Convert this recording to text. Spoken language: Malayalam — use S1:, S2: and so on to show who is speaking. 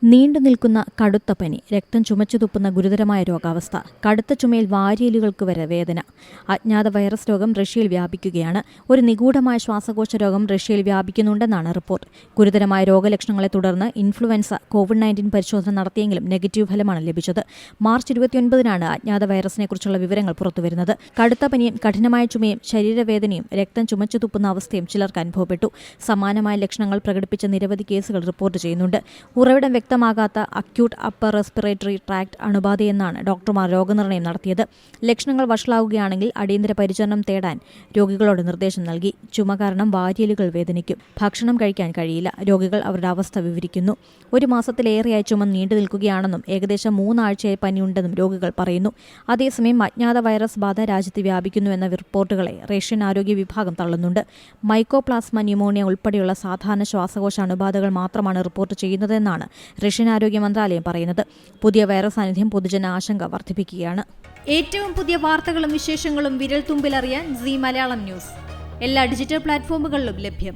S1: നീണ്ടുനിൽക്കുന്ന കടുത്ത പനി, രക്തം ചുമച്ചു തുപ്പുന്ന ഗുരുതരമായ രോഗാവസ്ഥ, കടുത്ത ചുമയിൽ വാരിയലുകൾക്ക് വരെ വേദന. അജ്ഞാത വൈറസ് രോഗം റഷ്യയിൽ വ്യാപിക്കുകയാണ്. ഒരു നിഗൂഢമായ ശ്വാസകോശ രോഗം റഷ്യയിൽ വ്യാപിക്കുന്നുണ്ടെന്നാണ് റിപ്പോർട്ട്. ഗുരുതരമായ രോഗലക്ഷണങ്ങളെ തുടർന്ന് ഇൻഫ്ലുവൻസ കോവിഡ്-19 പരിശോധന നടത്തിയെങ്കിലും നെഗറ്റീവ് ഫലമാണ് ലഭിച്ചത്. മാർച്ച് 29-നാണ് അജ്ഞാത വൈറസിനെക്കുറിച്ചുള്ള വിവരങ്ങൾ പുറത്തുവരുന്നത്. കടുത്ത പനിയും കഠിനമായ ചുമയും ശരീരവേദനയും രക്തം ചുമച്ചു തുപ്പുന്ന അവസ്ഥയും ചിലർക്ക് അനുഭവപ്പെട്ടു. സമാനമായ ലക്ഷണങ്ങൾ പ്രകടിപ്പിച്ച നിരവധി കേസുകൾ റിപ്പോർട്ട് ചെയ്യുന്നുണ്ട്. ഉറവിടം വ്യക്തമാകാത്ത അക്യൂട്ട് അപ്പർ റെസ്പിറേറ്ററി ട്രാക്ട് അണുബാധയെന്നാണ് ഡോക്ടർമാർ രോഗനിർണയം നടത്തിയത്. ലക്ഷണങ്ങൾ വഷളാവുകയാണെങ്കിൽ അടിയന്തര പരിചരണം തേടാൻ രോഗികളോട് നിർദ്ദേശം നൽകി. ചുമ കാരണം വാരിയലുകൾ വേദനിക്കും, ഭക്ഷണം കഴിക്കാൻ കഴിയില്ല. രോഗികൾ അവരുടെ അവസ്ഥ വിവരിക്കുന്നു. ഒരു മാസത്തിലേറെയായി ചുമ നീണ്ടു നിൽക്കുകയാണെന്നും ഏകദേശം 3 ആഴ്ചയായി പനിയുണ്ടെന്നും രോഗികൾ പറയുന്നു. അതേസമയം അജ്ഞാത വൈറസ് ബാധ രാജ്യത്ത് വ്യാപിക്കുന്നുവെന്ന റിപ്പോർട്ടുകളെ റഷ്യൻ ആരോഗ്യ വിഭാഗം തള്ളുന്നുണ്ട്. മൈക്കോപ്ലാസ്മ ന്യൂമോണിയ ഉൾപ്പെടെയുള്ള സാധാരണ ശ്വാസകോശ അണുബാധകൾ മാത്രമാണ് റിപ്പോർട്ട് ചെയ്യുന്നതെന്നാണ് റഷ്യൻ ആരോഗ്യ മന്ത്രാലയം പറയുന്നത്. പുതിയ വൈറസ് സാന്നിധ്യം പൊതുജന ആശങ്ക വർദ്ധിപ്പിക്കുകയാണ്.
S2: ഏറ്റവും പുതിയ വാർത്തകളും വിശേഷങ്ങളും വിരൽ തുമ്പിലറിയാൻ സീ മലയാളം ന്യൂസ് എല്ലാ ഡിജിറ്റൽ പ്ലാറ്റ്ഫോമുകളിലും ലഭ്യം.